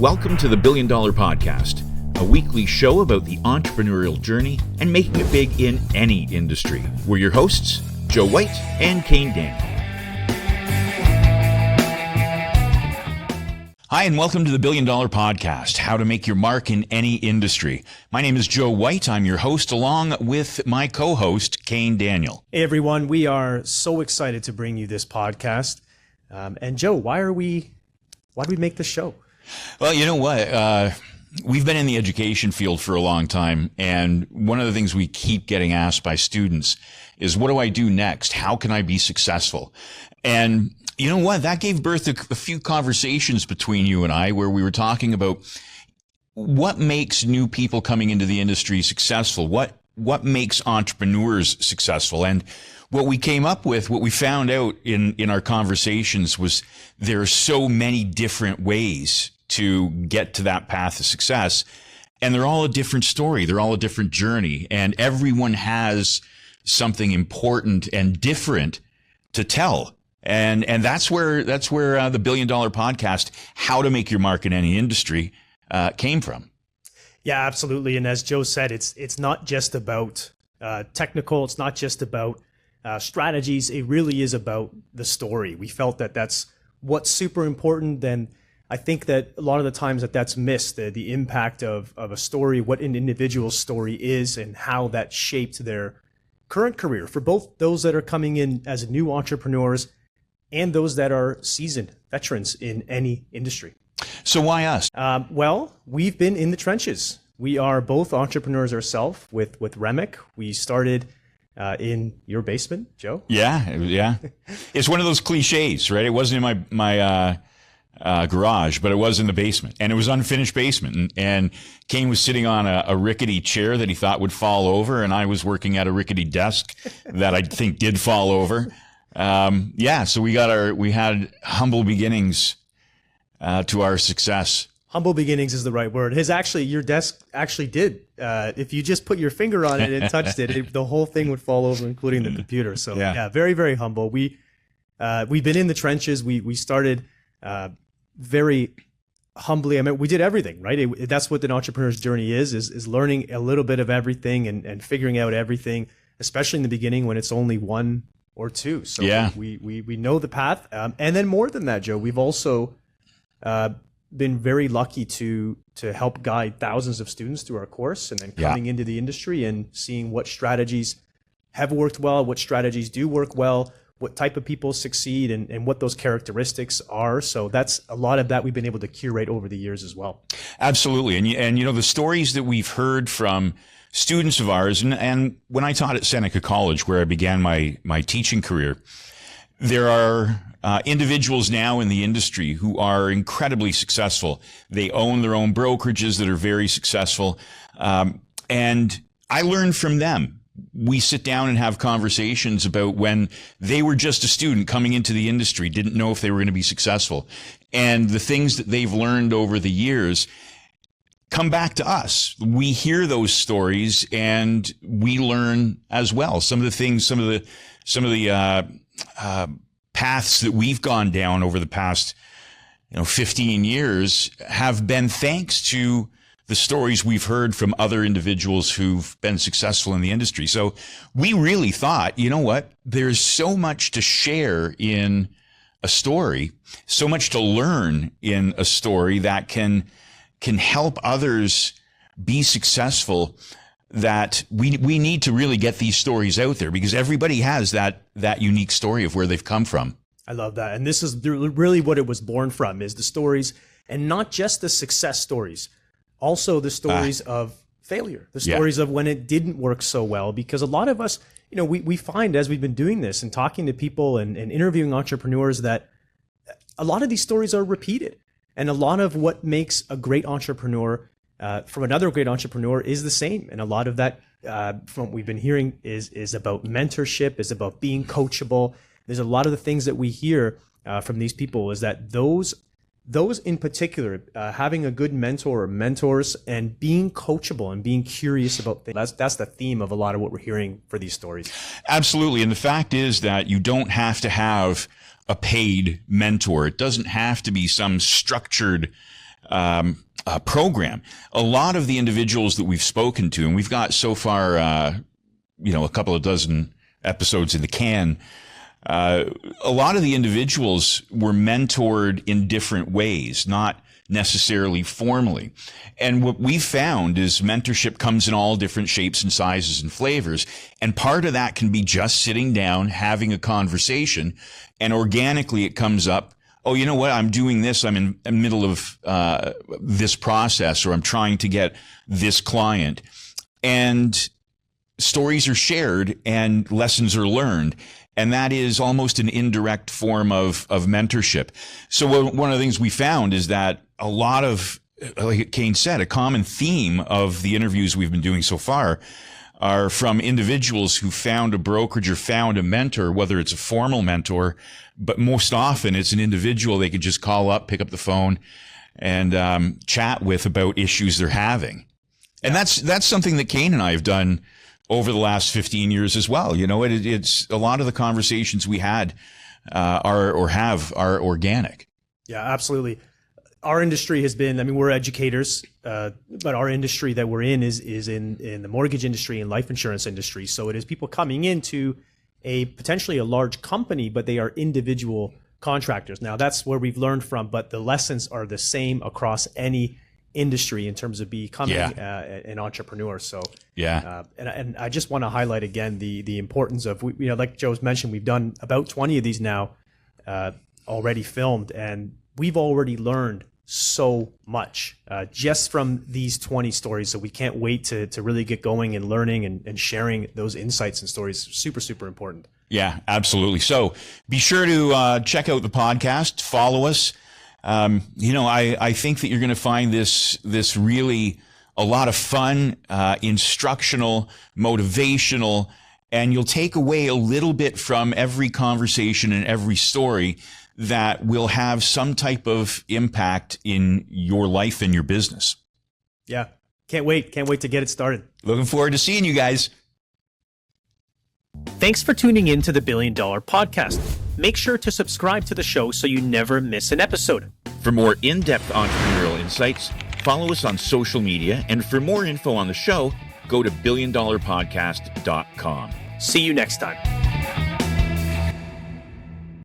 Welcome to the $1 Billion Podcast, a weekly show about the entrepreneurial journey and making it big in any industry. We're your hosts, Joe White and Cain Daniel. Hi, and welcome to the $1 Billion Podcast, how to make your mark in any industry. My name is Joe White. I'm your host, along with my co-host, Cain Daniel. Hey, everyone. We are so excited to bring you this podcast. And Joe, why do we make this show? Well, you know what? We've been in the education field for a long time, and one of the things we keep getting asked by students is, what do I do next? How can I be successful? And you know what? That gave birth to a few conversations between you and I where we were talking about what makes new people coming into the industry successful, what makes entrepreneurs successful. And what we came up with, what we found out in our conversations was there are so many different ways to get to that path of success. And they're all a different story. They're all a different journey. And everyone has something important and different to tell. And that's where the $1 Billion Podcast, how to make your mark in any industry, came from. Yeah, absolutely. And as Joe said, it's not just about technical. It's not just about strategies. It really is about the story. We felt that that's what's super important. And I think that a lot of the times that's missed, the impact of a story, what an individual's story is, and how that shaped their current career for both those that are coming in as new entrepreneurs and those that are seasoned veterans in any industry. So why us? Well, we've been in the trenches. We are both entrepreneurs ourselves with Remick. We started in your basement, Joe. Yeah. It's one of those cliches, right? It wasn't in my garage, but it was in the basement, and it was unfinished basement. And Cain was sitting on a rickety chair that he thought would fall over, and I was working at a rickety desk that I think did fall over. So we had humble beginnings to our success. Humble beginnings is the right word. Your desk actually did. If you just put your finger on it and touched it, the whole thing would fall over, including the computer. So yeah, very, very humble. We've been in the trenches. We started very humbly. I mean, we did everything, right? That's what an entrepreneur's journey is learning a little bit of everything and figuring out everything, especially in the beginning when it's only one or two. So yeah, we know the path. And then more than that, Joe, we've also been very lucky to help guide thousands of students through our course, and then coming into the industry and seeing what strategies have worked well, what strategies do work well, what type of people succeed, and what those characteristics are. So that's a lot of that we've been able to curate over the years as well. Absolutely. And you know, the stories that we've heard from students of ours, and when I taught at Seneca College, where I began my teaching career, there are individuals now in the industry who are incredibly successful. They own their own brokerages that are very successful. And I learned from them. We sit down and have conversations about when they were just a student coming into the industry, didn't know if they were going to be successful. And the things that they've learned over the years come back to us. We hear those stories and we learn as well. Some of the paths that we've gone down over the past 15 years have been thanks to the stories we've heard from other individuals who've been successful in the industry. So we really thought, you know what, there's so much to share in a story, so much to learn in a story that can help others be successful, that we need to really get these stories out there, because everybody has that unique story of where they've come from. I love that. And this is really what it was born from, is the stories, and not just the success stories, also the stories of failure, the stories of when it didn't work so well. Because a lot of us, we find as we've been doing this and talking to people and interviewing entrepreneurs that a lot of these stories are repeated. And a lot of what makes a great entrepreneur from another great entrepreneur is the same. And a lot of that, from what we've been hearing, is about mentorship, is about being coachable. There's a lot of the things that we hear from these people is that those in particular, having a good mentor or mentors and being coachable and being curious about things, that's the theme of a lot of what we're hearing for these stories. Absolutely. And the fact is that you don't have to have a paid mentor. It doesn't have to be some structured program. A lot of the individuals that we've spoken to, and we've got so far, a couple of dozen episodes in the can. A lot of the individuals were mentored in different ways, not necessarily formally. And what we found is mentorship comes in all different shapes and sizes and flavors. And part of that can be just sitting down, having a conversation, and organically it comes up. Oh, you know what? I'm doing this. I'm in the middle of this process, or I'm trying to get this client. And stories are shared and lessons are learned. And that is almost an indirect form of mentorship. So one of the things we found is that a lot of, like Cain said, a common theme of the interviews we've been doing so far are from individuals who found a brokerage or found a mentor, whether it's a formal mentor, but most often it's an individual they could just call up, pick up the phone, and chat with about issues they're having. And that's something that Cain and I have done over the last 15 years as well. It's a lot of the conversations we had are organic. Yeah, absolutely. Our industry has been, we're educators, but our industry that we're in is in the mortgage industry and life insurance industry. So it is people coming into potentially a large company, but they are individual contractors. Now that's where we've learned from, but the lessons are the same across any industry in terms of becoming an entrepreneur. So and I just want to highlight again the importance of, like Joe's mentioned, we've done about 20 of these now already filmed, and we've already learned so much just from these 20 stories. So we can't wait to really get going and learning and sharing those insights and stories. Super, super important. Yeah, absolutely. So be sure to check out the podcast, follow us. I think that you're going to find this really a lot of fun, instructional, motivational, and you'll take away a little bit from every conversation and every story that will have some type of impact in your life and your business. Yeah. Can't wait to get it started. Looking forward to seeing you guys. Thanks for tuning in to the $1 Billion Podcast. Make sure to subscribe to the show so you never miss an episode. For more in-depth entrepreneurial insights, follow us on social media, and for more info on the show, go to billiondollarpodcast.com. See you next time.